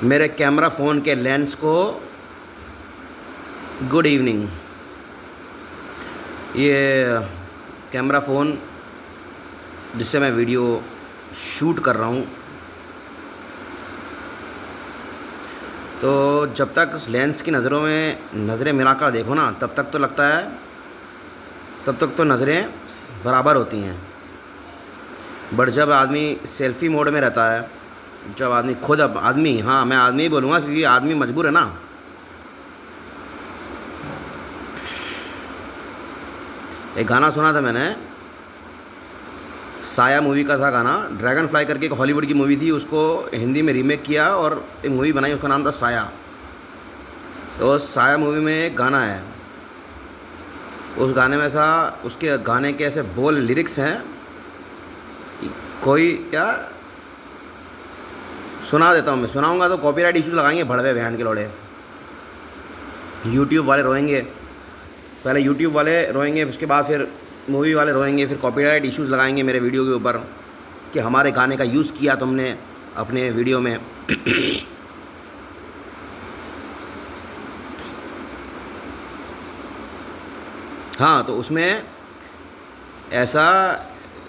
मेरे camera phone के lens को गुड इवनिंग। ये कैमरा फ़ोन जिससे मैं वीडियो शूट कर रहा हूँ, तो जब तक उस लेंस की नज़रों में नज़रें मिलाकर देखो ना, तब तक तो लगता है, तब तक तो नज़रें बराबर होती हैं। बट जब आदमी सेल्फ़ी मोड में रहता है, जब आदमी खुद अब आदमी, हाँ मैं आदमी ही बोलूँगा क्योंकि आदमी मजबूर है ना। एक गाना सुना था मैंने, साया मूवी का था गाना। ड्रैगन फ्लाई करके एक हॉलीवुड की मूवी थी, उसको हिंदी में रीमेक किया और एक मूवी बनाई, उसका नाम था साया। तो साया मूवी में एक गाना है, उस गाने में ऐसा, उसके गाने के ऐसे बोल लिरिक्स हैं कि कोई क्या, सुना देता हूँ मैं, सुनाऊंगा तो कॉपीराइट इश्यूज लगाएंगे भड़वे बहन के लौड़े। यूट्यूब वाले रोएंगे, पहले यूट्यूब वाले रोएंगे, उसके बाद फिर मूवी वाले रोएंगे, फिर कॉपीराइट इश्यूज लगाएंगे मेरे वीडियो के ऊपर कि हमारे गाने का यूज़ किया तुमने अपने वीडियो में। हाँ, तो उसमें ऐसा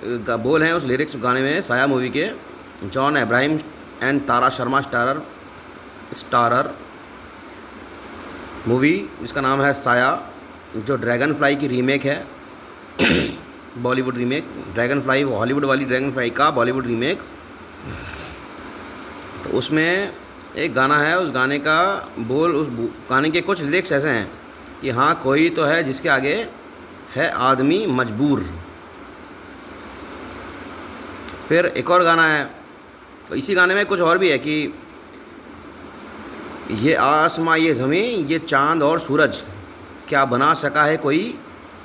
बोल हैं उस लिरिक्स गाने में, साया मूवी के। John Abraham and Tara Sharma starrer movie जिसका नाम है साया, जो ड्रैगन फ्लाई की रीमेक है, Bollywood remake. Dragon fly Hollywood वाली ड्रैगन फ्लाई का बॉलीवुड रीमेक। तो उसमें एक गाना है, उस गाने का बोल, उस गाने के कुछ लिरिक्स ऐसे हैं कि हाँ कोई तो है जिसके आगे है आदमी मजबूर। फिर एक और गाना है, तो इसी गाने में कुछ और भी है कि ये आसमां, ये ज़मीं, ये चाँद और सूरज, क्या बना सका है कोई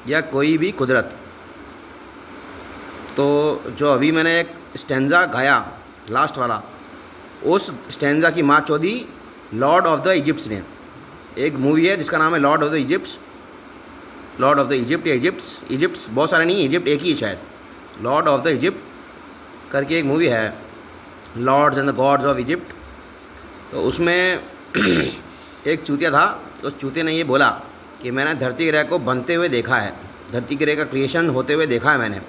या कोई भी कुदरत। तो जो अभी मैंने एक स्टैंजा गाया लास्ट वाला, उस स्टैंजा की माँ चौधी लॉर्ड ऑफ द इजिप्ट्स ने, एक मूवी है जिसका नाम है Lord of the Egypts, Lord of the Egypt या इजिप्ट्स बहुत सारे नहीं, इजिप्ट एक ही है शायद। लॉर्ड ऑफ द इजिप्ट करके एक मूवी है, lords and the gods of Egypt. तो उसमें एक चूतिया था, तो चूते ने ये बोला कि मैंने धरती ग्रह को बनते हुए देखा है, धरती ग्रह का क्रिएशन होते हुए देखा है मैंने।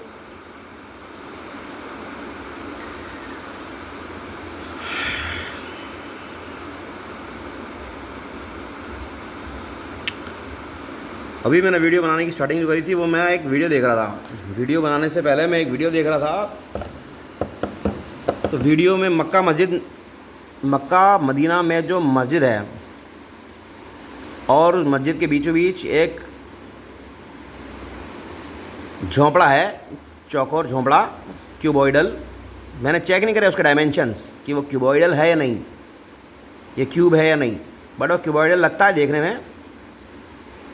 अभी मैंने वीडियो बनाने की स्टार्टिंग जो करी थी, वो मैं एक वीडियो देख रहा था। वीडियो बनाने से पहले मैं एक वीडियो देख रहा था, तो वीडियो में मक्का मदीना में जो मस्जिद है और मस्जिद के बीचों बीच एक झोंपड़ा है, चौकोर झोंपड़ा, क्यूबॉइडल। मैंने चेक नहीं करे उसके डायमेंशंस कि वो क्यूबॉइडल है या नहीं, ये क्यूब है या नहीं, बट वो क्यूबॉइडल लगता है देखने में।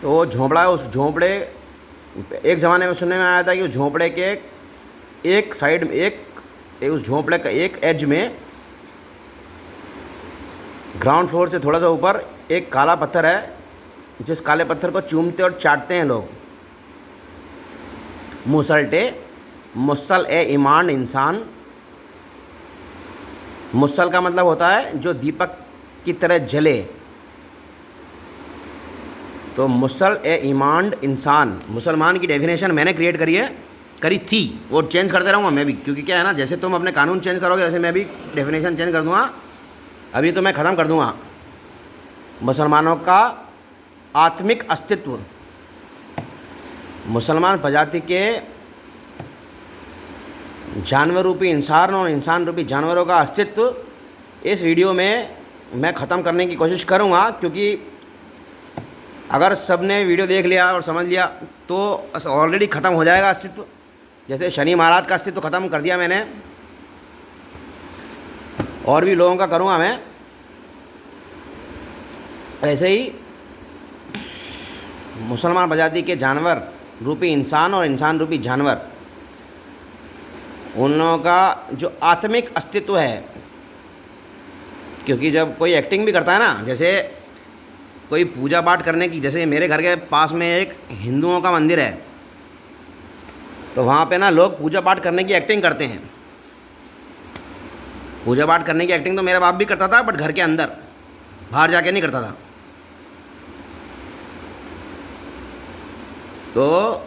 तो वो झोंपड़ा है, उस झोंपड़े, एक ज़माने में सुनने में आया था कि उस झोंपड़े के एक साइड में, उस झोंपड़े का एक एज में, ग्राउंड फ्लोर से थोड़ा सा ऊपर एक काला पत्थर है, जिस काले पत्थर को चूमते और चाटते हैं लोग। मुसल ए ईमान इंसान। मुसल का मतलब होता है जो दीपक की तरह जले, तो मुसल ए ईमान इंसान, मुसलमान की डेफिनेशन मैंने क्रिएट करी थी, वो चेंज करते रहूँगा मैं भी, क्योंकि क्या है ना, जैसे तुम अपने कानून चेंज करोगे वैसे मैं भी डेफिनेशन चेंज कर दूँगा। अभी तो मैं ख़त्म कर दूँगा मुसलमानों का आत्मिक अस्तित्व, मुसलमान प्रजाति के जानवर रूपी इंसान और इंसान रूपी जानवरों का अस्तित्व इस वीडियो में मैं ख़त्म करने की कोशिश करूँगा। क्योंकि अगर सब ने वीडियो देख लिया और समझ लिया तो ऑलरेडी ख़त्म हो जाएगा अस्तित्व। जैसे शनि महाराज का अस्तित्व ख़त्म कर दिया मैंने, और भी लोगों का करूँगा मैं। ऐसे ही मुसलमान प्रजाति के जानवर रूपी इंसान और इंसान रूपी जानवर, उन लोगों का जो आत्मिक अस्तित्व है, क्योंकि जब कोई एक्टिंग भी करता है ना, जैसे कोई पूजा पाठ करने की, जैसे मेरे घर के पास में एक हिंदुओं का मंदिर है, तो वहाँ पे ना लोग पूजा पाठ करने की एक्टिंग करते हैं। पूजा पाठ करने की एक्टिंग तो मेरा बाप भी करता था, बट घर के अंदर, बाहर जाके नहीं करता था। तो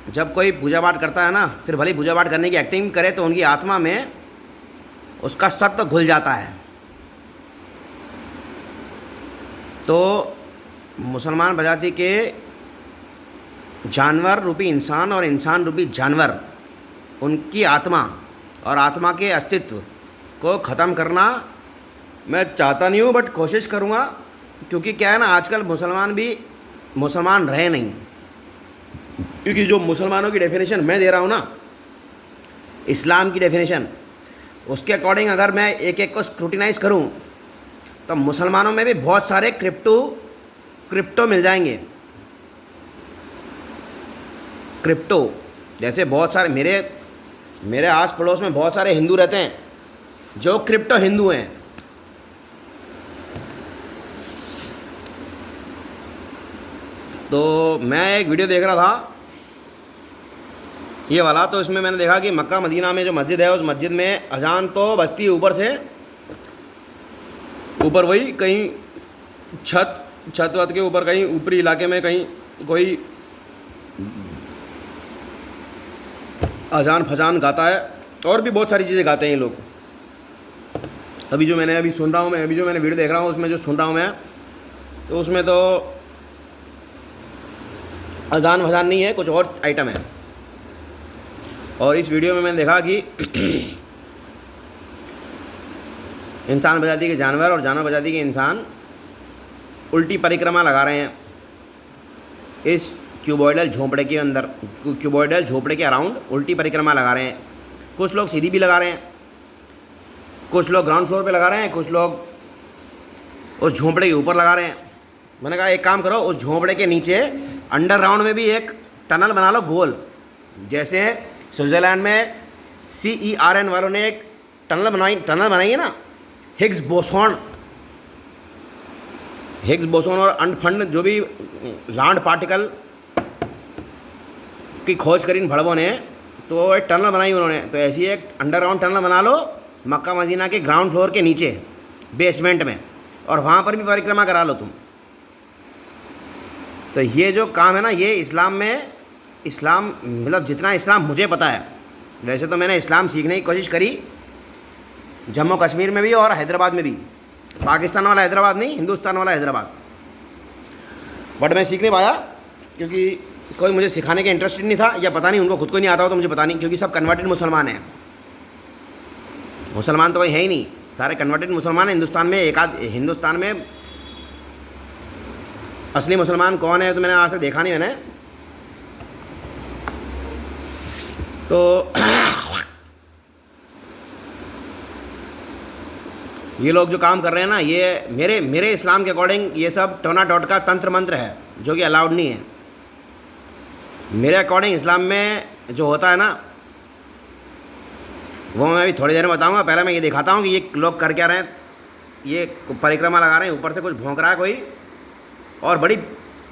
जब कोई पूजा पाठ करता है ना, फिर भले पूजा पाठ करने की एक्टिंग करे, तो उनकी आत्मा में उसका सत्व घुल जाता है। तो मुसलमान प्रजाति के जानवर रूपी इंसान और इंसान रूपी जानवर, उनकी आत्मा और आत्मा के अस्तित्व को ख़त्म करना मैं चाहता नहीं हूँ, बट कोशिश करूँगा। क्योंकि क्या है ना, आजकल मुसलमान भी मुसलमान रहे नहीं। क्योंकि जो मुसलमानों की डेफिनेशन मैं दे रहा हूँ ना, इस्लाम की डेफिनेशन, उसके अकॉर्डिंग अगर मैं एक एक को स्क्रूटिनाइज़ करूँ, तो मुसलमानों में भी बहुत सारे क्रिप्टो मिल जाएंगे। क्रिप्टो जैसे बहुत सारे मेरे आस पड़ोस में बहुत सारे हिंदू रहते हैं जो क्रिप्टो हिंदू हैं। तो मैं एक वीडियो देख रहा था ये वाला, तो इसमें मैंने देखा कि मक्का मदीना में जो मस्जिद है, उस मस्जिद में अजान तो बजती है ऊपर से, ऊपर वही कहीं छत वत के ऊपर, कहीं ऊपरी इलाके में कहीं कोई अजान फजान गाता है, और भी बहुत सारी चीज़ें गाते हैं ये लोग। अभी जो मैंने सुन रहा हूँ मैं, अभी जो मैंने वीडियो देख रहा हूँ उसमें जो सुन रहा हूँ मैं, तो उसमें तो अजान फजान नहीं है, कुछ और आइटम है। और इस वीडियो में मैंने देखा कि इंसान प्रजाति के जानवर और जानवर प्रजाति के इंसान उल्टी परिक्रमा लगा रहे हैं इस क्यूबॉइडल झोंपड़े के अंदर, क्यूबॉइडल झोंपड़े के अराउंड उल्टी परिक्रमा लगा रहे हैं। कुछ लोग सीधी भी लगा रहे हैं, कुछ लोग ग्राउंड फ्लोर पे लगा रहे हैं, कुछ लोग उस झोंपड़े के ऊपर लगा रहे हैं। मैंने कहा एक काम करो, उस झोंपड़े के नीचे अंडरग्राउंड में भी एक टनल बना लो गोल, जैसे स्विट्ज़रलैंड में CERN वालों ने एक टनल बनाई है ना, हिग्स बोसॉन और अनफंड जो भी लैंड पार्टिकल की खोज करी इन भड़वों ने, तो एक टनल बनाई उन्होंने। तो ऐसी एक अंडरग्राउंड टनल बना लो मक्का मदीना के ग्राउंड फ्लोर के नीचे बेसमेंट में, और वहाँ पर भी परिक्रमा करा लो तुम। तो ये जो काम है ना, ये इस्लाम मतलब जितना इस्लाम मुझे पता है, वैसे तो मैंने इस्लाम सीखने की कोशिश करी जम्मू कश्मीर में भी और हैदराबाद में भी, पाकिस्तान वाला हैदराबाद नहीं, हिंदुस्तान वाला हैदराबाद, बट मैं सीख नहीं पाया क्योंकि कोई मुझे सिखाने के इंटरेस्टेड नहीं था, या पता नहीं उनको खुद को नहीं आता हो तो मुझे पता नहीं, क्योंकि सब कन्वर्टेड मुसलमान हैं। मुसलमान तो कोई है ही नहीं, सारे कन्वर्टेड मुसलमान हैं। हिंदुस्तान में असली मुसलमान कौन है तो मैंने आज से देखा नहीं मैंने। तो ये लोग जो काम कर रहे हैं ना, ये मेरे इस्लाम के अकॉर्डिंग ये सब टोना टोटका तंत्र मंत्र है जो कि अलाउड नहीं है। मेरे अकॉर्डिंग इस्लाम में जो होता है ना, वो मैं अभी थोड़ी देर में बताऊंगा। पहले मैं ये दिखाता हूँ कि ये लोग कर क्या रहे हैं। ये परिक्रमा लगा रहे हैं, ऊपर से कुछ भौंक रहा है कोई, और बड़ी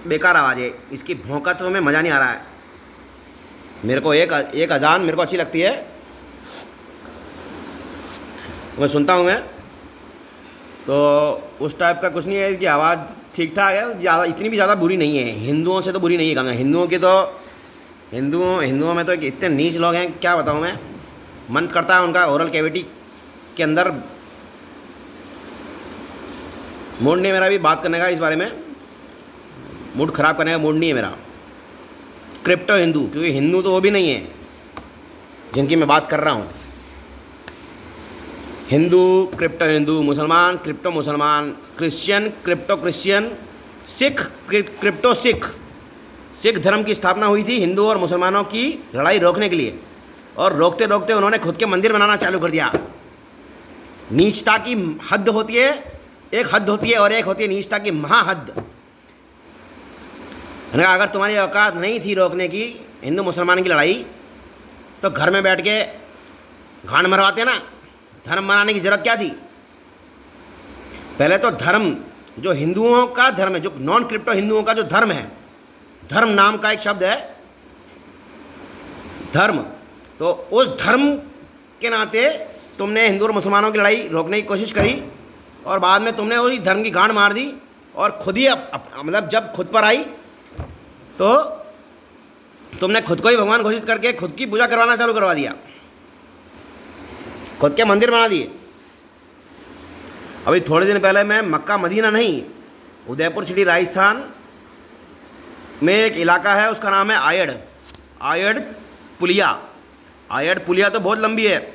बेकार आवाज़ है इसकी, भौंका तो हमें मज़ा नहीं आ रहा है। मेरे को एक अजान मेरे को अच्छी लगती है, मैं सुनता हूँ मैं, तो उस टाइप का कुछ नहीं है कि आवाज़ ठीक ठाक है, ज़्यादा इतनी भी ज़्यादा बुरी नहीं है। हिंदुओं से तो बुरी नहीं है कहूँगा। हिंदुओं में तो इतने नीच लोग हैं, क्या बताऊँ मैं। मन करता है उनका ओरल कैविटी के अंदर, मूड नहीं मेरा भी बात करने का इस बारे में, मूड ख़राब करने का मूड नहीं है मेरा। क्रिप्टो हिंदू, क्योंकि हिंदू तो वो भी नहीं है जिनकी मैं बात कर रहा हूँ। हिंदू क्रिप्टो हिंदू, मुसलमान क्रिप्टो मुसलमान, Christian crypto Christian, Sikh crypto Sikh. Sikh धर्म की स्थापना हुई थी हिंदू और मुसलमानों की लड़ाई रोकने के लिए, और रोकते रोकते उन्होंने खुद के मंदिर बनाना चालू कर दिया। नीचता की हद होती है, एक हद होती है, और एक होती है नीचता की महाहद। अगर तुम्हारी औकात नहीं थी रोकने की हिंदू मुसलमान की लड़ाई, तो घर में बैठ के घाण मरवाते ना। धर्म बनाने की ज़रूरत क्या थी। पहले तो धर्म, जो हिंदुओं का धर्म है, जो नॉन क्रिप्टो हिंदुओं का जो धर्म है, धर्म नाम का एक शब्द है धर्म, तो उस धर्म के नाते तुमने हिंदू और मुसलमानों की लड़ाई रोकने की कोशिश करी और बाद में तुमने वही धर्म की गांड मार दी और खुद ही मतलब जब खुद पर आई तो तुमने खुद को ही भगवान घोषित करके खुद की पूजा करवाना चालू करवा दिया, खुद के मंदिर बना दिए। अभी थोड़े दिन पहले मैं मक्का मदीना नहीं, उदयपुर सिटी राजस्थान में एक इलाका है, उसका नाम है आयड़ पुलिया। आयड़ पुलिया तो बहुत लंबी है,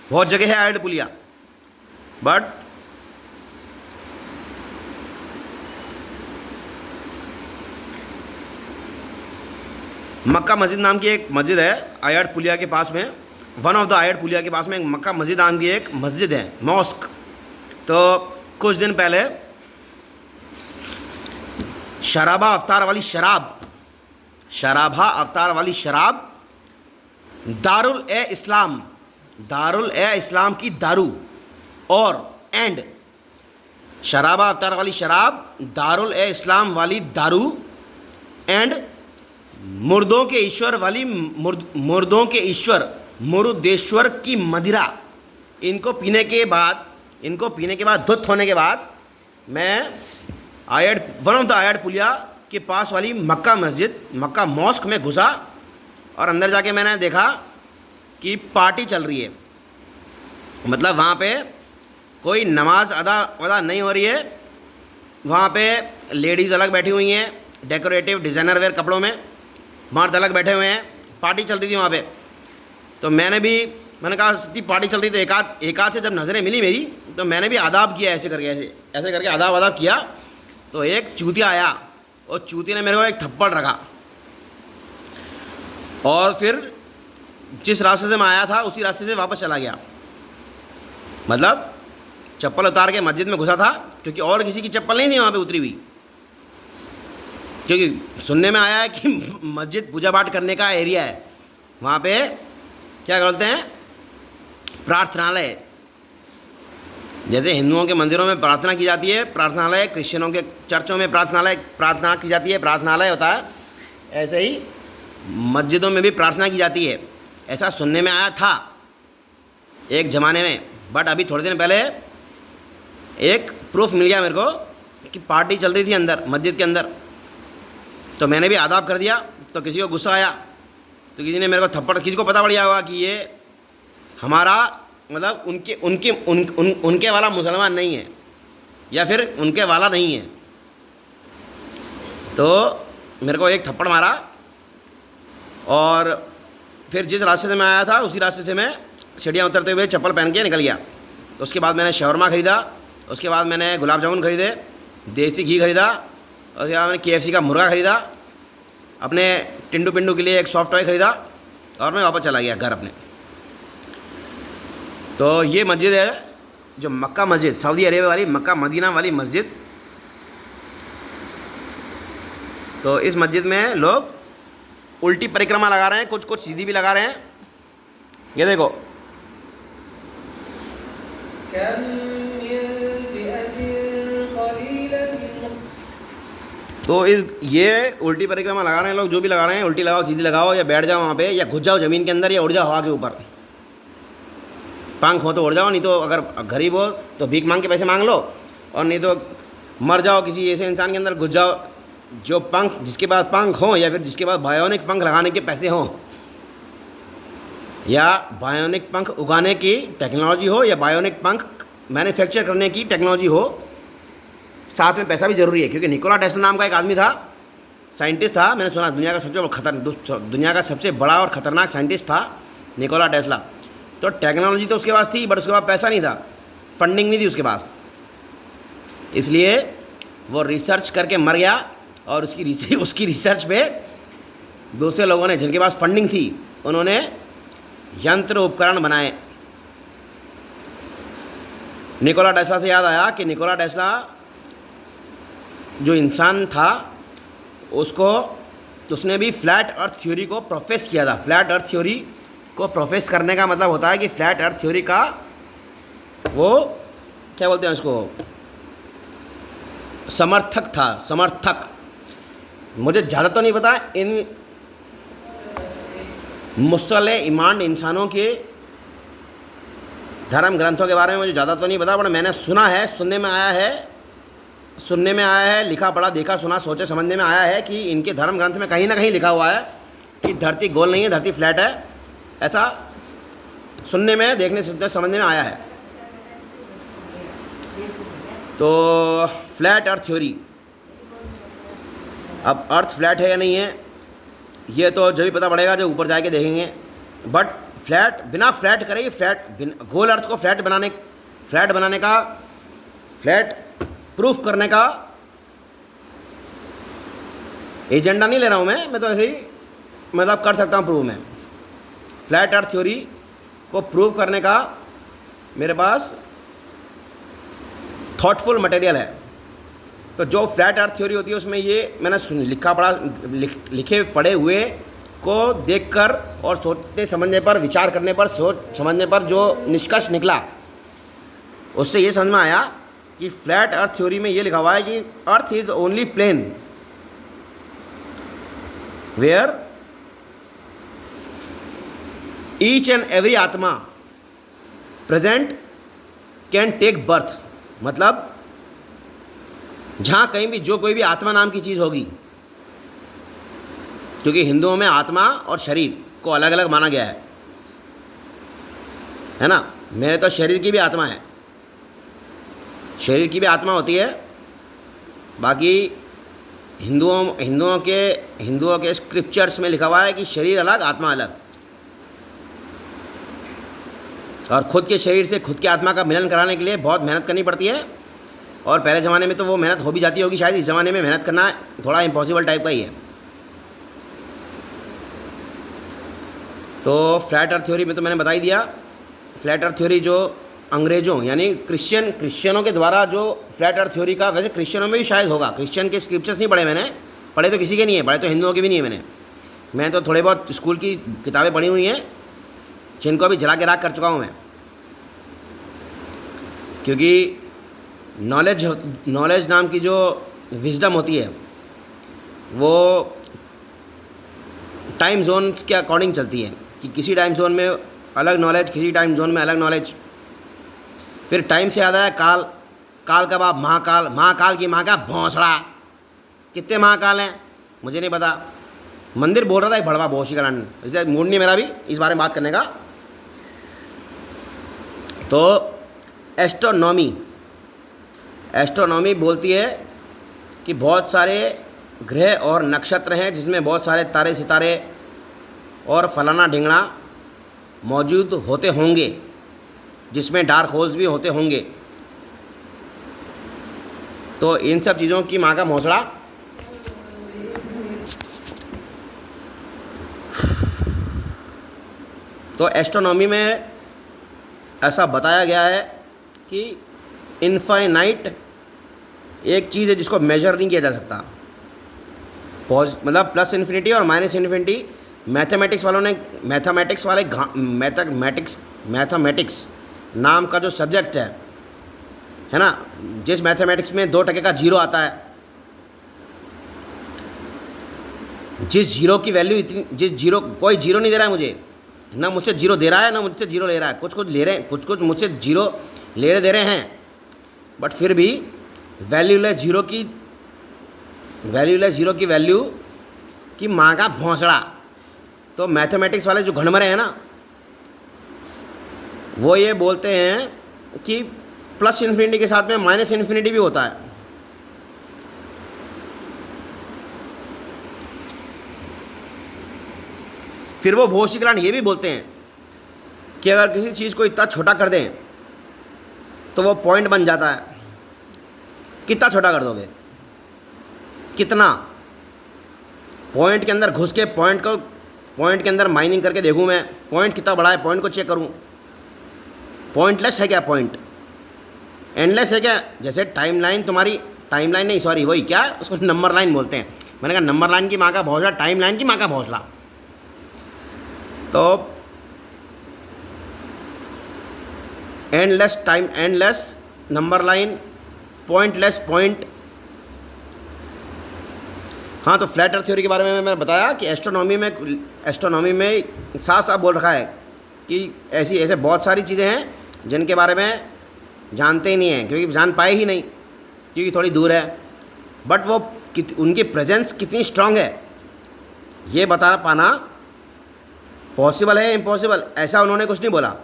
बहुत जगह है आयड़ पुलिया, बट मक्का मस्जिद नाम की एक मस्जिद है आयड़ पुलिया के पास में। वन ऑफ द आयड़ पुलिया के पास में एक मक्का मस्जिद नाम की एक मस्जिद है, मॉस्क। तो कुछ दिन पहले शराबा अवतार वाली शराब दारुल ए इस्लाम की दारू एंड शराबा अवतार वाली शराब, दारुल ए इस्लाम वाली दारू एंड मुर्दों के ईश्वर मुरुदेश्वर की मदिरा, इनको पीने के बाद धुत होने के बाद मैं वन ऑफ द आयड़ पुलिया के पास वाली मक्का मॉस्क में घुसा और अंदर जाके मैंने देखा कि पार्टी चल रही है। मतलब वहाँ पे कोई नमाज अदा नहीं हो रही है, वहाँ पे लेडीज़ अलग बैठी हुई हैं डेकोरेटिव डिज़ाइनर वेयर कपड़ों में, मर्द अलग बैठे हुए हैं, पार्टी चल रही थी वहाँ पे। तो मैंने कहा इतनी पार्टी चल रही तो एक आध से जब नज़रें मिली मेरी तो मैंने भी आदाब किया, ऐसे करके आदाब किया। तो एक चूतिया आया और चूतिया ने मेरे को एक थप्पड़ रखा और फिर जिस रास्ते से मैं आया था उसी रास्ते से वापस चला गया। मतलब चप्पल उतार के मस्जिद में घुसा था, क्योंकि और किसी की चप्पल नहीं थी वहाँ पे उतरी हुई, क्योंकि सुनने में आया है कि मस्जिद पूजा पाठ करने का एरिया है। वहाँ पे क्या करते हैं, प्रार्थनालय, जैसे हिंदुओं के मंदिरों में प्रार्थना की जाती है प्रार्थनालय, क्रिश्चियनों के चर्चों में प्रार्थना की जाती है प्रार्थनालय होता है, ऐसे ही मस्जिदों में भी प्रार्थना की जाती है, ऐसा सुनने में आया था एक ज़माने में। बट अभी थोड़े दिन पहले एक प्रूफ मिल गया मेरे को कि पार्टी चल रही थी अंदर मस्जिद के अंदर। तो मैंने भी आदाब कर दिया, तो किसी को गुस्सा आया तो किसी ने मेरे को थप्पड़, किसी को पता पड़ गया होगा कि ये हमारा मतलब उनके वाला मुसलमान नहीं है या फिर उनके वाला नहीं है। तो मेरे को एक थप्पड़ मारा और फिर जिस रास्ते से मैं आया था उसी रास्ते से मैं सीढ़ियाँ उतरते हुए चप्पल पहन के निकल गया। तो उसके बाद मैंने शवरमा ख़रीदा, उसके बाद मैंने गुलाब जामुन ख़रीदे, देसी घी ख़रीदा, उसके बाद मैंने KFC का मुर्गा ख़रीदा, अपने टिंडू पिंडू के लिए एक सॉफ्ट टॉय ख़रीदा और मैं वापस चला गया घर अपने। तो ये मस्जिद है जो मक्का मस्जिद, सऊदी अरेबिया वाली मक्का मदीना वाली मस्जिद। तो इस मस्जिद में लोग उल्टी परिक्रमा लगा रहे हैं, कुछ सीधी भी लगा रहे हैं। ये देखो, तो ये उल्टी परिक्रमा लगा रहे हैं लोग, जो भी लगा रहे हैं, उल्टी लगाओ सीधी लगाओ या बैठ जाओ वहाँ पे या घुस जाओ ज़मीन के अंदर या उड़ जाओ हवा के ऊपर। पंख हो तो उड़ जाओ, नहीं तो अगर गरीब हो तो भीख मांग के पैसे मांग लो, और नहीं तो मर जाओ किसी ऐसे इंसान के अंदर घुस जाओ जो जिसके पास पंख हों या फिर जिसके पास बायोनिक पंख लगाने के पैसे हों या बायोनिक पंख उगाने की टेक्नोलॉजी हो या बायोनिक पंख मैन्युफैक्चर करने की टेक्नोलॉजी हो। साथ में पैसा भी ज़रूरी है, क्योंकि निकोला टेस्ला नाम का एक आदमी था, साइंटिस्ट था, मैंने सुना दुनिया का सबसे बड़ा और ख़तरनाक साइंटिस्ट था निकोला टेस्ला। तो टेक्नोलॉजी तो उसके पास थी, बट उसके पास पैसा नहीं था, फंडिंग नहीं थी उसके पास, इसलिए वो रिसर्च करके मर गया। और उसकी रिसर्च पे दूसरे लोगों ने जिनके पास फंडिंग थी उन्होंने यंत्र उपकरण बनाए। निकोला टेस्ला से याद आया कि निकोला टेस्ला जो इंसान था उसने भी फ्लैट अर्थ थ्योरी को प्रोफेस किया था। फ्लैट अर्थ थ्योरी को प्रोफेस करने का मतलब होता है कि फ्लैट अर्थ थ्योरी का वो क्या बोलते हैं उसको, समर्थक था। समर्थक, मुझे ज़्यादा तो नहीं पता, इन मुसल्ले ईमान इंसानों के धर्म ग्रंथों के बारे में मुझे ज़्यादा तो नहीं पता, बट मैंने सुना है, सुनने में आया है, लिखा पढ़ा देखा सुना सोचे समझने में आया है कि इनके धर्म ग्रंथ में कहीं ना कहीं लिखा हुआ है कि धरती गोल नहीं है, धरती फ्लैट है। ऐसा सुनने में, देखने सुनने समझने में आया है। तो फ्लैट अर्थ थ्योरी, अब अर्थ फ्लैट है या नहीं है ये तो जब भी पता पड़ेगा जब ऊपर जाके देखेंगे। बट फ्लैट, बिना फ्लैट करे, गोल अर्थ को फ्लैट बनाने का, फ्लैट प्रूफ करने का एजेंडा नहीं ले रहा हूँ मैं तो ऐसे ही मतलब कर सकता हूँ प्रूव में। फ्लैट अर्थ थ्योरी को प्रूव करने का मेरे पास थॉटफुल मटेरियल है। तो जो फ्लैट अर्थ थ्योरी होती है उसमें ये मैंने लिखे पढ़े हुए को देखकर और सोचने समझने पर, विचार करने पर, सोच समझने पर जो निष्कर्ष निकला उससे ये समझ में आया कि फ्लैट अर्थ थ्योरी में ये लिखा हुआ है कि earth is only plane where each and every आत्मा प्रेजेंट कैन टेक बर्थ। मतलब जहाँ कहीं भी जो कोई भी आत्मा नाम की चीज़ होगी, क्योंकि हिंदुओं में आत्मा और शरीर को अलग अलग माना गया है ना। मेरे तो शरीर की भी आत्मा है, शरीर की भी आत्मा होती है। बाकी हिंदुओं के स्क्रिप्चर्स में लिखा हुआ है कि शरीर अलग आत्मा अलग, और खुद के शरीर से खुद की आत्मा का मिलन कराने के लिए बहुत मेहनत करनी पड़ती है। और पहले ज़माने में तो वो मेहनत हो भी जाती होगी, शायद इस ज़माने में मेहनत करना थोड़ा इम्पॉसिबल टाइप का ही है। तो फ्लैट अर्थ थ्योरी में तो मैंने बता ही दिया। फ्लैट अर्थ थ्योरी जो अंग्रेज़ों यानी क्रिश्चियनों के द्वारा जो फ्लैट अर्थ थ्योरी का, वैसे क्रिश्चियनों में भी शायद होगा, क्रिश्चियन के स्क्रिप्चर्स नहीं पढ़े मैंने, पढ़े तो किसी के नहीं है, पढ़े तो हिंदुओं के भी नहीं है। मैं तो थोड़े बहुत स्कूल की किताबें पढ़ी हुई हैं जिनको अभी जला के राख कर चुका हूँ मैं, क्योंकि नॉलेज नाम की जो विजडम होती है वो टाइम जोन के अकॉर्डिंग चलती है कि किसी टाइम जोन में अलग नॉलेज, किसी टाइम जोन में अलग नॉलेज। फिर टाइम से याद आया काल, काल का बाप महाकाल, महाकाल की माँ का भौंसड़ा। कितने महाकाल हैं मुझे नहीं पता। मंदिर बोल रहा था एक भड़वा भौशिकरण, मूड नहीं मेरा भी इस बारे में बात करने का। तो एस्ट्रोनॉमी बोलती है कि बहुत सारे ग्रह और नक्षत्र हैं जिसमें बहुत सारे तारे सितारे और फलाना ढिंगना मौजूद होते होंगे, जिसमें डार्क होल्स भी होते होंगे। तो इन सब चीज़ों की माँ का भौंसड़ा। तो एस्ट्रोनॉमी में ऐसा बताया गया है कि इनफाइनाइट एक चीज़ है जिसको मेजर नहीं किया जा सकता। मतलब प्लस इन्फिनिटी और माइनस इन्फिनिटी मैथमेटिक्स नाम का जो सब्जेक्ट है ना, जिस मैथमेटिक्स में 2% का जीरो आता है, जिस जीरो की वैल्यू इतनी, जिस जीरो, कोई जीरो नहीं दे रहा है मुझे, ना मुझसे जीरो दे रहा है ना मुझसे जीरो ले रहा है, कुछ ले रहे हैं, कुछ मुझसे जीरो ले दे रहे हैं, बट फिर भी वैल्यूलेस जीरो की वैल्यू की माँ का भौंसड़ा। तो मैथमेटिक्स वाले जो घनमरे हैं ना, वो ये बोलते हैं कि प्लस इन्फिनिटी के साथ में माइनस इन्फिनिटी भी होता है। फिर वो भौशिकरण ये भी बोलते हैं कि अगर किसी चीज़ को इतना छोटा कर दें तो वो पॉइंट बन जाता है। कितना छोटा कर दोगे, कितना पॉइंट के अंदर घुस के पॉइंट के अंदर माइनिंग करके देखूं मैं, पॉइंट कितना बड़ा है, पॉइंट को चेक करूं। पॉइंटलेस है क्या पॉइंट? एंडलेस है क्या? जैसे टाइमलाइन, तुम्हारी टाइमलाइन नहीं, सॉरी, वही क्या उसको नंबर लाइन बोलते हैं। मैंने कहा नंबर लाइन की माँ का भौसला, टाइमलाइन की माँ का भौसला। तो endless time, endless number line, pointless point. हाँ, तो फ्लैट अर्थ थ्योरी के बारे में मैंने बताया कि एस्ट्रोनॉमी में साफ साफ बोल रखा है कि ऐसे बहुत सारी चीज़ें हैं जिनके बारे में जानते ही नहीं हैं, क्योंकि जान पाए ही नहीं, क्योंकि थोड़ी दूर है, बट वो उनकी प्रेजेंस कितनी स्ट्रांग है ये बता पाना पॉसिबल है इम्पॉसिबल, ऐसा उन्होंने कुछ नहीं बोला।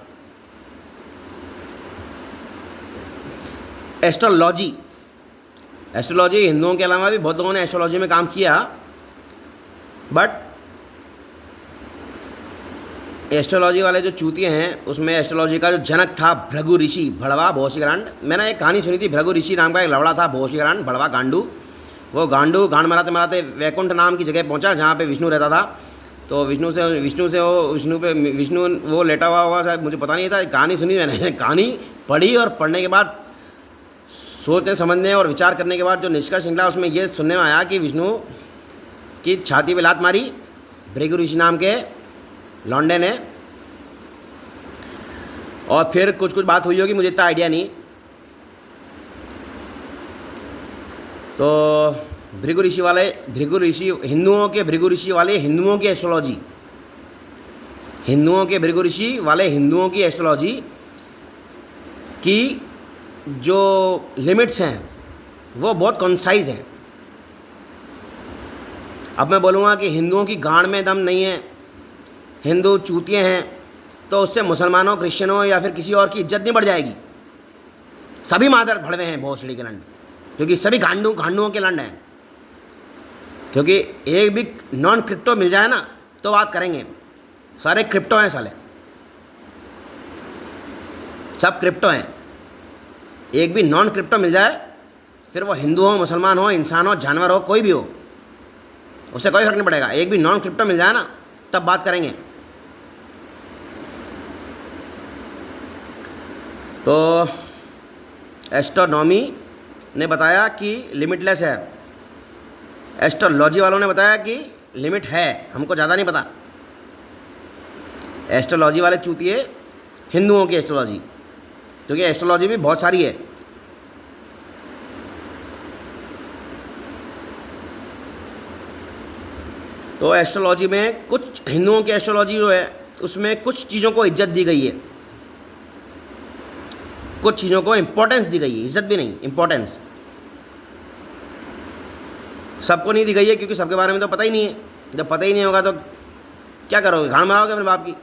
एस्ट्रोलॉजी, एस्ट्रोलॉजी हिंदुओं के अलावा भी बहुत लोगों ने एस्ट्रोलॉजी में काम किया, बट एस्ट्रोलॉजी वाले जो चूतिए हैं उसमें एस्ट्रोलॉजी का जो जनक था भृगु ऋषि भड़वा भोशीग्रांड। मैंने एक कहानी सुनी थी, भृगु ऋषि नाम का एक लवड़ा था भोशीग्रांड भड़वा गांडू। वो गांडू गांड मराते मराते वैकुंठ नाम की जगह पहुंचा जहाँ पे विष्णु रहता था। तो विष्णु वो लेटा हुआ होगा शायद, मुझे पता नहीं था, कहानी सुनी मैंने। कहानी पढ़ी और पढ़ने के बाद सोचने समझने और विचार करने के बाद जो निष्कर्ष निकला उसमें ये सुनने में आया कि विष्णु की छाती पे लात मारी भृगु ऋषि नाम के लौंडे ने, और फिर कुछ कुछ बात हुई होगी, मुझे इतना आइडिया नहीं। तो भृगु ऋषि हिंदुओं के भृगु ऋषि वाले हिंदुओं की एस्ट्रोलॉजी, हिंदुओं के भृगु ऋषि वाले हिंदुओं की एस्ट्रोलॉजी की जो लिमिट्स हैं वो बहुत कॉन्साइज हैं। अब मैं बोलूँगा कि हिंदुओं की गांड में दम नहीं है, हिंदू चूतिए हैं, तो उससे मुसलमानों, क्रिश्चियनों या फिर किसी और की इज्जत नहीं बढ़ जाएगी। सभी मादर भड़वे हैं भोसड़ी के लंड, क्योंकि सभी गांडुओं के लंड हैं। क्योंकि एक भी नॉन क्रिप्टो मिल जाए ना तो बात करेंगे, सारे क्रिप्टो हैं साले, सब क्रिप्टो हैं। एक भी नॉन क्रिप्टो मिल जाए, फिर वो हिंदू हो, मुसलमान हो, इंसान हो, जानवर हो, कोई भी हो, उससे कोई फर्क नहीं पड़ेगा। एक भी नॉन क्रिप्टो मिल जाए ना तब बात करेंगे। तो एस्ट्रोनॉमी ने बताया कि लिमिटलेस है, एस्ट्रोलॉजी वालों ने बताया कि लिमिट है, हमको ज़्यादा नहीं पता। एस्ट्रोलॉजी वाले चूतिए हिंदुओं की एस्ट्रोलॉजी, क्योंकि एस्ट्रोलॉजी भी बहुत सारी है। तो एस्ट्रोलॉजी में कुछ हिंदुओं की एस्ट्रोलॉजी जो है उसमें कुछ चीज़ों को इज्जत दी गई है, कुछ चीज़ों को इम्पोर्टेंस दी गई है, इज्जत भी नहीं, इम्पोर्टेंस। सबको नहीं दी गई है क्योंकि सबके बारे में तो पता ही नहीं है। जब पता ही नहीं होगा तो क्या करोगे, गांड मराओगे अपने बाप की।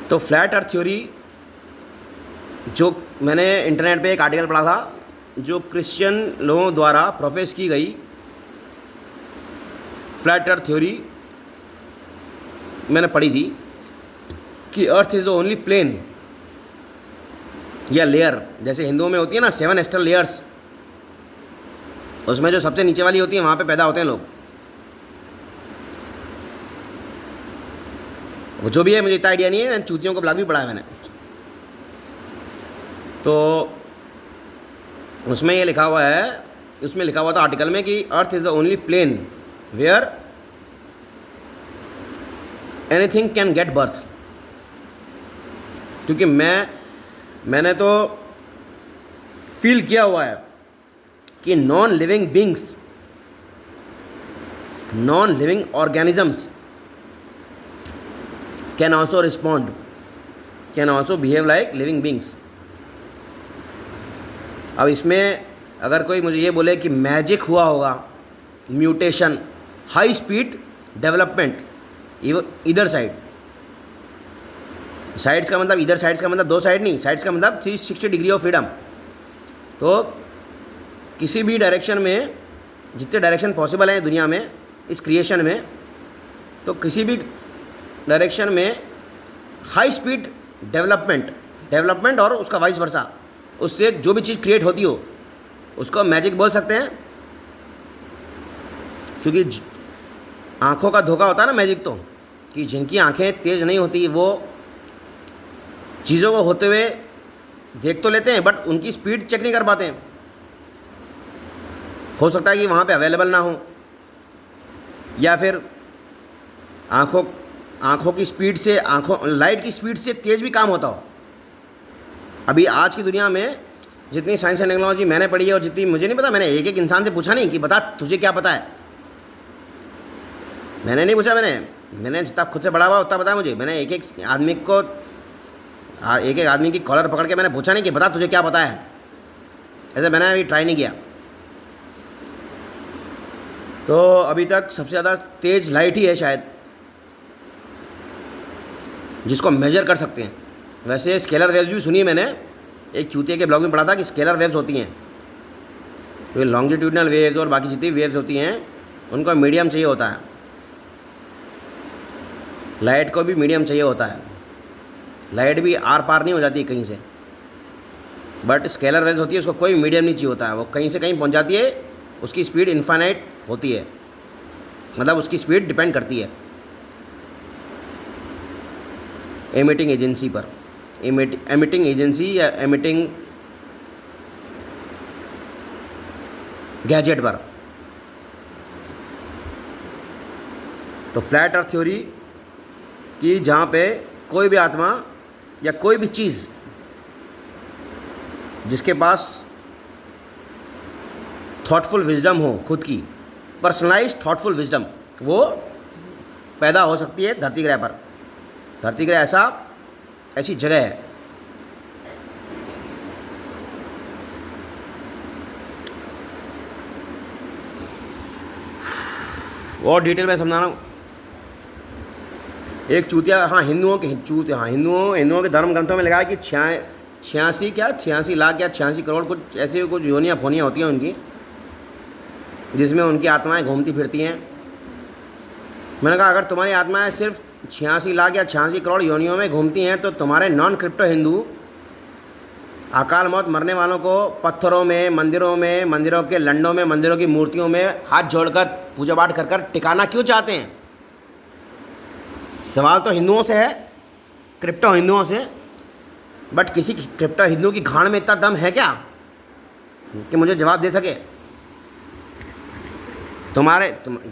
तो फ्लैट अर्थ थ्योरी, जो मैंने इंटरनेट पे एक आर्टिकल पढ़ा था, जो क्रिश्चियन लोगों द्वारा प्रोफेस की गई फ्लैट अर्थ थ्योरी मैंने पढ़ी थी कि earth is the only plane या लेयर। जैसे हिंदुओं में होती है ना 7 एस्ट्रल लेयर्स, उसमें जो सबसे नीचे वाली होती है वहाँ पे पैदा होते हैं लोग। वो जो भी है मुझे इतना आइडिया नहीं है, मैंने चूतियों को ब्लॉग भी पढ़ा है मैंने। तो उसमें ये लिखा हुआ है, उसमें लिखा हुआ था आर्टिकल में कि earth is the only plane where anything can get birth. क्योंकि मैंने तो फील किया हुआ है कि non living beings, non living organisms can also respond, can also behave like living beings. अब इसमें अगर कोई मुझे ये बोले कि मैजिक हुआ होगा, म्यूटेशन, हाई स्पीड डेवलपमेंट इधर साइड्स का मतलब, इधर साइड्स का मतलब 2 साइड नहीं, साइड्स का मतलब 360 डिग्री ऑफ फ्रीडम। तो किसी भी डायरेक्शन में, जितने डायरेक्शन पॉसिबल हैं दुनिया में, इस क्रिएशन में, तो किसी भी डायरेक्शन में हाई स्पीड डेवलपमेंट और उसका वाइस वर्सा, उससे जो भी चीज़ क्रिएट होती हो उसको मैजिक बोल सकते हैं। क्योंकि आँखों का धोखा होता है ना मैजिक, तो कि जिनकी आँखें तेज़ नहीं होती वो चीज़ों को होते हुए देख तो लेते हैं बट उनकी स्पीड चेक नहीं कर पाते हैं। हो सकता है कि वहाँ पे अवेलेबल ना हो, या फिर आँखों की स्पीड से, लाइट की स्पीड से तेज़ भी काम होता हो। अभी आज की दुनिया में जितनी साइंस एंड टेक्नोलॉजी मैंने पढ़ी है और जितनी मुझे नहीं पता, मैंने एक इंसान से पूछा नहीं कि बता तुझे क्या पता है, मैंने नहीं पूछा। मैंने मैंने जितना खुद से पढ़ा हुआ उतना बताया मुझे। मैंने एक एक आदमी को एक एक आदमी की कॉलर पकड़ के मैंने पूछा नहीं कि बता तुझे क्या पता है, ऐसे मैंने अभी ट्राई नहीं किया। तो अभी तक सबसे ज़्यादा तेज़ लाइट ही है शायद जिसको मेजर कर सकते हैं। वैसे स्केलर वेव्स भी सुनी है मैंने, एक चूतिया के ब्लॉग में पढ़ा था कि स्केलर वेव्स होती हैं, तो लॉन्जिट्यूडनल वेव्स और बाकी जितनी वेव्स होती हैं उनको मीडियम चाहिए होता है। लाइट को भी मीडियम चाहिए होता है, लाइट भी आर पार नहीं हो जाती कहीं से, बट स्केलर वेव्स होती है उसको कोई मीडियम नहीं चाहिए होता है, वो कहीं से कहीं पहुंच जाती है, उसकी स्पीड इनफाइनाइट होती है, मतलब उसकी स्पीड डिपेंड करती है एमिटिंग एजेंसी पर, एमिटिंग एजेंसी या एमिटिंग गैजेट पर। तो फ्लैट अर्थ थ्योरी कि जहाँ पे कोई भी आत्मा या कोई भी चीज़ जिसके पास थॉटफुल विजडम हो, खुद की पर्सनलाइज्ड थॉटफुल विजडम, वो पैदा हो सकती है धरती ग्रह पर। धरती ग्रह ऐसी जगह है। और डिटेल में समझा रहा हूँ। एक चूतिया, हाँ हिंदुओं के धर्म ग्रंथों में लिखा है कि 86 लाख या 86 करोड़ कुछ ऐसे कुछ योनियाँ फोनियाँ होती हैं उनकी, जिसमें उनकी आत्माएं घूमती फिरती हैं। मैंने कहा अगर तुम्हारी आत्माएं सिर्फ 86 लाख या 86 करोड़ योनियों में घूमती हैं तो तुम्हारे नॉन क्रिप्टो हिंदू अकाल मौत मरने वालों को पत्थरों में, मंदिरों के लंडों में, मंदिरों की मूर्तियों में हाथ जोड़कर पूजा पाठ कर कर टिकाना क्यों चाहते हैं? सवाल तो हिंदुओं से है, क्रिप्टो हिंदुओं से, बट किसी क्रिप्टो हिंदू की घाड़ में इतना दम है क्या कि मुझे जवाब दे सके? तुम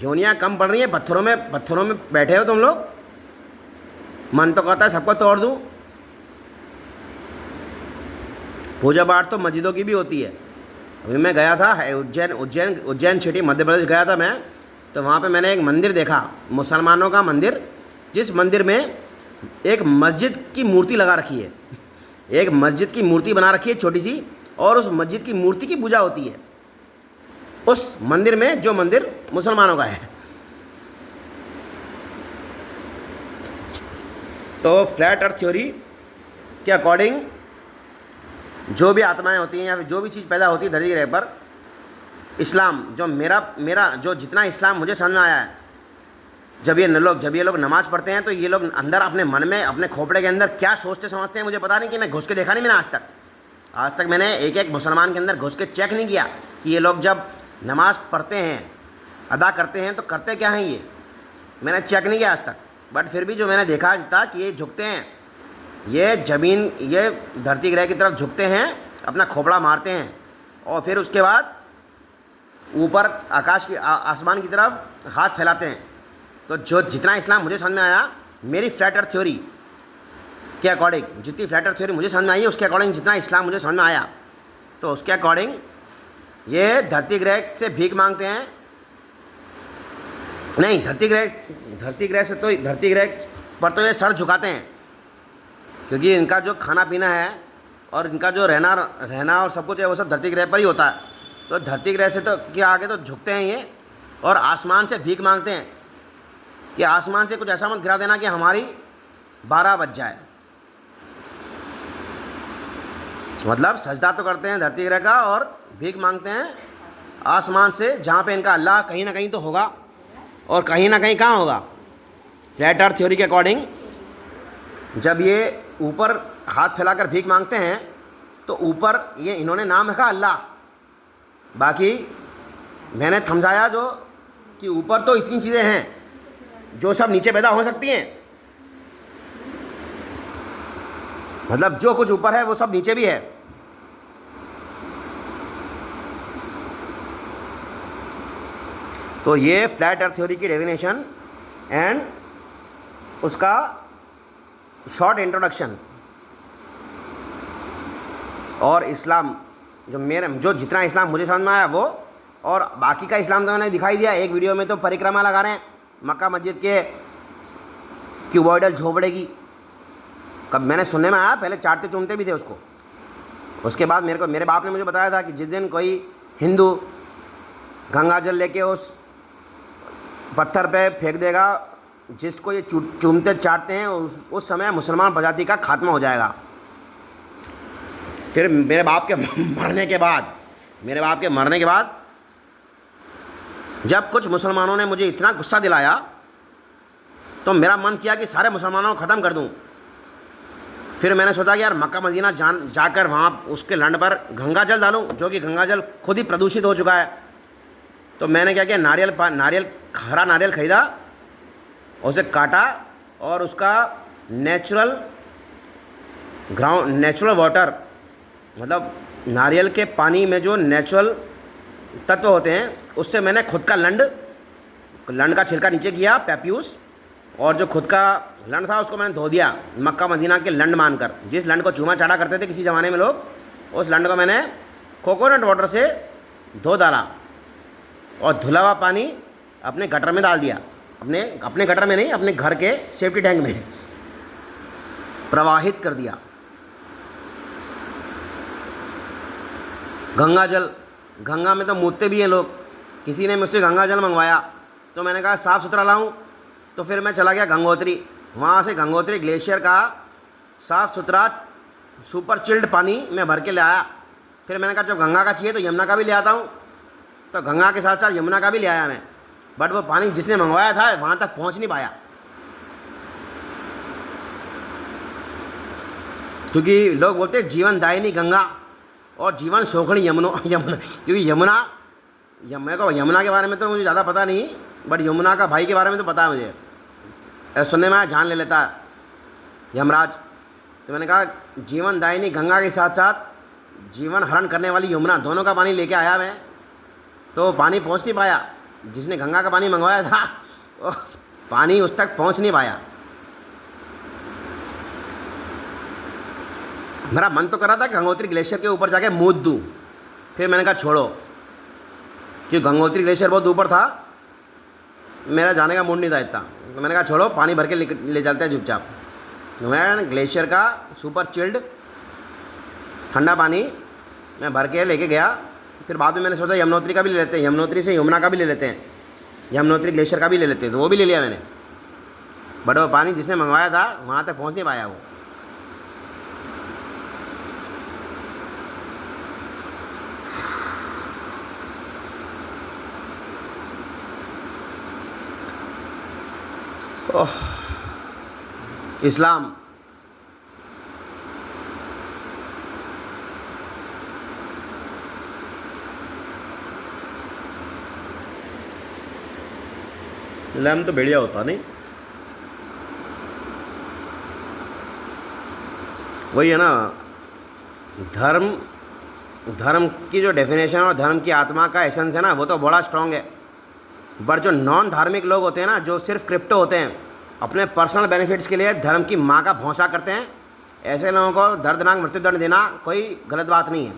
योनियाँ कम पड़ रही हैं, पत्थरों में बैठे हो तुम लोग, मन तो करता है सबको तोड़ दूँ। पूजा पाठ तो मस्जिदों की भी होती है। अभी मैं गया था उज्जैन सिटी मध्य प्रदेश गया था मैं, तो वहाँ पे मैंने एक मंदिर देखा, मुसलमानों का मंदिर, जिस मंदिर में एक मस्जिद की मूर्ति लगा रखी है, एक मस्जिद की मूर्ति बना रखी है छोटी सी, और उस मस्जिद की मूर्ति की पूजा होती है उस मंदिर में, जो मंदिर मुसलमानों का है। तो फ्लैट अर्थ थ्योरी के अकॉर्डिंग जो भी आत्माएं होती हैं या फिर जो भी चीज़ पैदा होती है धरती ग्रह पर, इस्लाम जो मेरा जो जितना इस्लाम मुझे समझ में आया है, जब ये लोग नमाज़ पढ़ते हैं तो ये लोग अंदर अपने मन में, अपने खोपड़े के अंदर क्या सोचते समझते हैं मुझे पता नहीं, कि मैं घुस के देखा नहीं मैंने आज तक मैंने एक मुसलमान के अंदर घुस के चेक नहीं किया कि ये लोग जब नमाज़ पढ़ते हैं, अदा करते हैं, तो करते क्या हैं ये, मैंने चेक नहीं किया आज तक। बट फिर भी जो मैंने देखा आज तक कि ये झुकते हैं, ये धरती ग्रह की तरफ झुकते हैं, अपना खोपड़ा मारते हैं, और फिर उसके बाद ऊपर आकाश की आसमान की तरफ हाथ फैलाते हैं। तो जो जितना इस्लाम मुझे समझ में आया, मेरी फ्लैट अर्थ थ्योरी के अकॉर्डिंग, जितनी फ्लैट अर्थ थ्योरी मुझे समझ में आई है उसके अकॉर्डिंग, जितना इस्लाम मुझे समझ में आया, तो उसके अकॉर्डिंग ये धरती ग्रह से भीख मांगते हैं। नहीं, धरती ग्रह पर तो ये सर झुकाते हैं, क्योंकि इनका जो खाना पीना है और इनका जो रहना और सब कुछ है वो सब धरती ग्रह पर ही होता है। तो धरती ग्रह से तो क्या आगे तो झुकते हैं ये, और आसमान से भीख मांगते हैं कि आसमान से कुछ ऐसा मत गिरा देना कि हमारी 12 बज जाए। मतलब सजदा तो करते हैं धरती ग्रह का और भीख मांगते हैं आसमान से, जहाँ पे इनका अल्लाह कहीं ना कहीं तो होगा, और कहीं ना कहीं कहाँ होगा? फ्लैट अर्थ थ्योरी के अकॉर्डिंग जब ये ऊपर हाथ फैलाकर भीख मांगते हैं तो ऊपर ये इन्होंने नाम रखा अल्लाह। बाकी मैंने समझाया जो कि ऊपर तो इतनी चीज़ें हैं जो सब नीचे पैदा हो सकती हैं, मतलब जो कुछ ऊपर है वो सब नीचे भी है। तो ये फ्लैट अर्थ थ्योरी की डेफिनेशन एंड उसका शॉर्ट इंट्रोडक्शन। और इस्लाम जो जितना इस्लाम मुझे समझ में आया वो, और बाकी का इस्लाम तो मैंने दिखाई दिया एक वीडियो में। तो परिक्रमा लगा रहे हैं मक्का मस्जिद के क्यूबॉइडल झोपड़े की, कब मैंने सुनने में आया, पहले चाटते चूमते भी थे उसको। उसके बाद मेरे बाप ने मुझे बताया था कि जिस दिन कोई हिंदू गंगा जल लेके उस पत्थर पे फेंक देगा जिसको ये चूमते चाटते हैं, उस समय मुसलमान प्रजाति का खात्मा हो जाएगा। फिर मेरे बाप के मरने के बाद जब कुछ मुसलमानों ने मुझे इतना गुस्सा दिलाया तो मेरा मन किया कि सारे मुसलमानों को ख़त्म कर दूं। फिर मैंने सोचा कि यार मक्का मदीना जाकर वहाँ उसके लंड पर गंगा जल डालूं, जो कि गंगा जल खुद ही प्रदूषित हो चुका है। तो मैंने क्या किया, हरा नारियल ख़रीदा, उसे काटा और उसका नेचुरल वाटर, मतलब नारियल के पानी में जो नेचुरल तत्व होते हैं, उससे मैंने खुद का लंड का छिलका नीचे किया, पैप्यूस, और जो खुद का लंड था उसको मैंने धो दिया मक्का मदीना के लंड मानकर। जिस लंड को चूमा चाटा करते थे किसी ज़माने में लोग, उस लंड को मैंने कोकोनट वाटर से धो डाला और धुला हुआ पानी अपने गटर में डाल दिया। अपने गटर में नहीं, अपने घर के सेफ्टी टैंक में प्रवाहित कर दिया। गंगा में तो मूतते भी हैं लोग। किसी ने मुझसे गंगा जल मंगवाया तो मैंने कहा साफ़ सुथरा लाऊं, तो फिर मैं चला गया गंगोत्री। वहाँ से गंगोत्री ग्लेशियर का साफ़ सुथरा सुपर चिल्ड पानी मैं भर के ले आया। फिर मैंने कहा जब गंगा का चाहिए तो यमुना का भी ले आता हूँ, तो गंगा के साथ साथ यमुना का भी ले आया मैं। बट वो पानी जिसने मंगवाया था वहाँ तक पहुँच नहीं पाया, क्योंकि लोग बोलते हैं जीवन दायिनी गंगा और जीवन सोखणी यमुना। क्योंकि मेरे को यमुना के बारे में तो मुझे ज़्यादा पता नहीं, बट यमुना का भाई के बारे में तो पता है मुझे। सुनने में आया जान ले लेता यमराज। तो मैंने कहा जीवन दायिनी गंगा के साथ साथ जीवन हरण करने वाली यमुना, दोनों का पानी लेके आया मैं, तो पानी पहुंच नहीं पाया। जिसने गंगा का पानी मंगवाया था वो पानी उस तक पहुंच नहीं पाया। मेरा मन तो कर रहा था कि गंगोत्री ग्लेशियर के ऊपर जाके मूत दूँ, फिर मैंने कहा छोड़ो, कि गंगोत्री ग्लेशियर बहुत ऊपर था, मेरा जाने का मूड नहीं था इतना। तो मैंने कहा छोड़ो, पानी भर के ले चलते हैं चुपचाप। तो मैं ग्लेशियर का सुपर चिल्ड ठंडा पानी मैं भर के लेके गया। फिर बाद में मैंने सोचा यमुनोत्री का भी ले लेते हैं, यमुनोत्री से यमुना का भी ले लेते हैं, यमुनोत्री ग्लेशियर का भी ले लेते हैं, तो वो भी ले लिया मैंने। बट वो पानी जिसने मंगवाया था वहाँ तक पहुँच नहीं पाया वो। इस्लाम तो बढ़िया होता नहीं, वही है ना। धर्म की जो डेफिनेशन और धर्म की आत्मा का एसेंस है ना, वो तो बड़ा स्ट्रांग है। बट जो नॉन धार्मिक लोग होते हैं ना, जो सिर्फ क्रिप्टो होते हैं, अपने पर्सनल बेनिफिट्स के लिए धर्म की माँ का भौंसा करते हैं, ऐसे लोगों को दर्दनाक मृत्युदंड देना कोई गलत बात नहीं है।